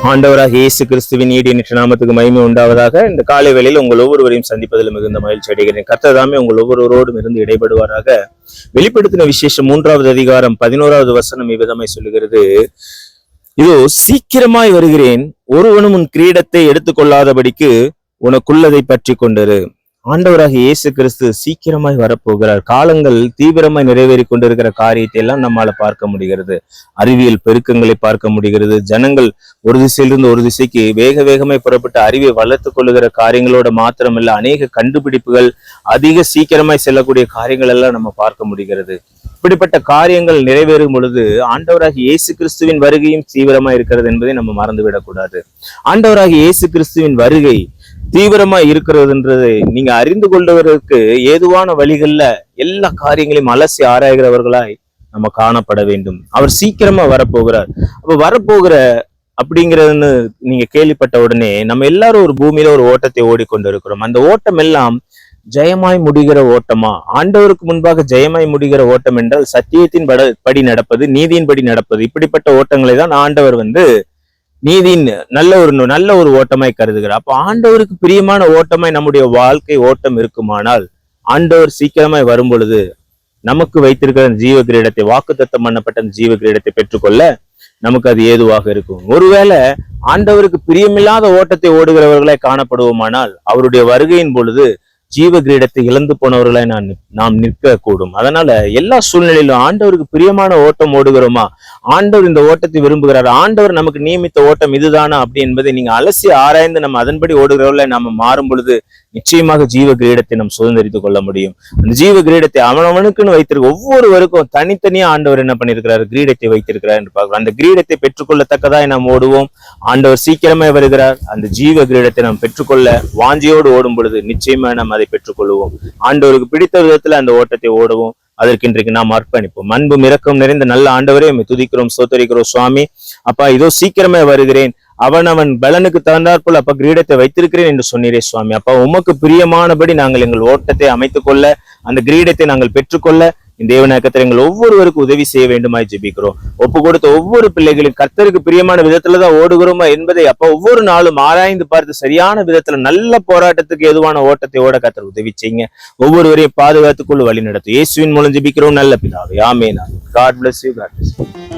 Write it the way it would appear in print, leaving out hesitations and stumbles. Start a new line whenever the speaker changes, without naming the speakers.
ஆண்டவராக இயேசு கிறிஸ்துவின் ஈடியற்ற நாமத்துக்கு மகிமை உண்டாவதாக. இந்த காலை வேளையில் உங்கள் ஒவ்வொருவரையும் சந்திப்பதில் மிகுந்த மகிழ்ச்சி அடைகிறேன். கர்த்தர் தாமே உங்கள் ஒவ்வொருவரோடும் இருந்து இடைபடுவாராக. வெளிப்படுத்தின விசேஷம் 3வது அதிகாரம் 11வது வசனம் இவ்விதமாய் சொல்லுகிறது. இதோ சீக்கிரமாய் வருகிறேன், ஒருவனும் உன் கிரீடத்தை எடுத்துக்கொள்ளாதபடிக்கு உனக்குள்ளதை பற்றி கொண்டிரு. ஆண்டவராக இயேசு கிறிஸ்து சீக்கிரமாய் வரப்போகிறார். காலங்கள் தீவிரமாய் நிறைவேறி கொண்டிருக்கிற காரியத்தை எல்லாம் நம்மால பார்க்க முடிகிறது. அறிவியல் பெருக்கங்களை பார்க்க முடிகிறது. ஜனங்கள் ஒரு திசையிலிருந்து ஒரு திசைக்கு வேக வேகமாய் புறப்பட்டு அறிவை வளர்த்து கொள்ளுகிற காரியங்களோட மாத்திரமல்ல, அநேக கண்டுபிடிப்புகள் அதிக சீக்கிரமாய் செல்லக்கூடிய காரியங்கள் எல்லாம் நம்ம பார்க்க முடிகிறது. இப்படிப்பட்ட காரியங்கள் நிறைவேறும் பொழுது ஆண்டவராக இயேசு கிறிஸ்துவின் வருகையும் தீவிரமா இருக்கிறது என்பதை நம்ம மறந்துவிடக்கூடாது. ஆண்டவராக இயேசு கிறிஸ்துவின் வருகை தீவிரமா இருக்கிறதுன்றதை நீங்க அறிந்து கொள்வதற்கு ஏதுவான வழிகள்ல எல்லா காரியங்களையும் அலசி ஆராய்கிறவர்களாய் நம்ம காணப்பட வேண்டும். அவர் சீக்கிரமா வரப்போகிறார். அப்ப வரப்போகிற அப்படிங்கிறதுன்னு நீங்க கேள்விப்பட்ட உடனே நம்ம எல்லாரும் ஒரு பூமியில ஒரு ஓட்டத்தை ஓடிக்கொண்டு இருக்கிறோம். அந்த ஓட்டம் எல்லாம் ஜெயமாய் முடிகிற ஓட்டமா? ஆண்டவருக்கு முன்பாக ஜெயமாய் முடிகிற ஓட்டம் என்றால் சத்தியத்தின் படி நடப்பது, நீதியின் படி நடப்பது. இப்படிப்பட்ட ஓட்டங்களை தான் ஆண்டவர் நீதியின் நல்ல ஒரு ஓட்டமாய் கருதுகிறார். அப்ப ஆண்டவருக்கு பிரியமான ஓட்டமாய் நம்முடைய வாழ்க்கை ஓட்டம் இருக்குமானால், ஆண்டவர் சீக்கிரமாய் வரும் பொழுது நமக்கு வைத்திருக்கிற ஜீவ கிரீடத்தை, வாக்குத்தத்தம் பண்ணப்பட்ட ஜீவ கிரீடத்தை பெற்றுக்கொள்ள நமக்கு அது ஏதுவாக இருக்கும். ஒருவேளை ஆண்டவருக்கு பிரியமில்லாத ஓட்டத்தை ஓடுகிறவர்களாய் காணப்படுவோமானால், அவருடைய வருகையின் பொழுது ஜீவ கிரீடத்தை இழந்து போனவர்களாய் நாம் நிற்க கூடும். அதனால எல்லா சூழ்நிலையிலும் ஆண்டவருக்கு பிரியமான ஓட்டம் ஓடுகிறோமா? ஆண்டவர் இந்த ஓட்டத்தை விரும்புகிறார், ஆண்டவர் நமக்கு நியமித்த ஓட்டம் இதுதானா அப்படி என்பதை நீங்க அலசி ஆராய்ந்து நம்ம அதன்படி ஓடுகிறவர்களாய் நம்ம மாறும் பொழுது நிச்சயமாக ஜீவ கிரீடத்தை நாம் சுதந்திரித்துக் கொள்ள முடியும். அந்த ஜீவ கிரீடத்தை அவனவனுக்குன்னு வைத்திருக்க ஒவ்வொருவருக்கும் தனித்தனியா ஆண்டவர் என்ன பண்ணிருக்கிறார்? கிரீடத்தை வைத்திருக்கிறார் என்று பார்க்கிறோம். அந்த கிரீடத்தை பெற்றுக்கொள்ளத்தக்கதாய் நாம் ஓடுவோம். ஆண்டவர் சீக்கிரமே வருகிறார். அந்த ஜீவ கிரீடத்தை நாம் பெற்றுக்கொள்ள வாஞ்சியோடு ஓடும் பொழுது நிச்சயமா நாம் அதை பெற்றுக்கொள்வோம். ஆண்டவருக்கு பிடித்த விதத்துல அந்த ஓட்டத்தை ஓடுவோம். அதற்கு இன்றைக்கு நாம் அர்ப்பணிப்போம். அன்பும் இரக்கம் நிறைந்த நல்ல ஆண்டவரே, துதிக்கிறோம், ஸ்தோத்தரிக்கிறோம் சுவாமி. அப்பா, இதோ சீக்கிரமே வருகிறேன், அவன் பலனுக்கு தகுந்தாற்போல் அப்ப கிரீடத்தை வைத்திருக்கிறேன் என்று சொன்னீரே சுவாமி. அப்பா, உமக்கு பிரியமானபடி நாங்கள் எங்கள் ஓட்டத்தை அமைத்துக் கொள்ள, அந்த கிரீடத்தை நாங்கள் பெற்றுக்கொள்ள இந்த தேவநாயகத்தை எங்கள் ஒவ்வொருவருக்கும் உதவி செய்ய வேண்டுமாய் ஜெபிக்கிறோம். ஒப்பு கொடுத்த ஒவ்வொரு பிள்ளைகளும் கர்த்தருக்கு பிரியமான விதத்துலதான் ஓடுகிறோமா என்பதை அப்ப ஒவ்வொரு நாளும் ஆராய்ந்து பார்த்து சரியான விதத்துல நல்ல போராட்டத்துக்கு எதுவான ஓட்டத்தை ஓட கர்த்தர் உதவி செய்யுங்க. ஒவ்வொருவரையும் பாதுகாத்துக்குள்ள வழி நடத்தும். இயேசுவின் மூலம் ஜெபிக்கிறோம் நல்ல பிதாவே, ஆமென். God bless you. God bless you.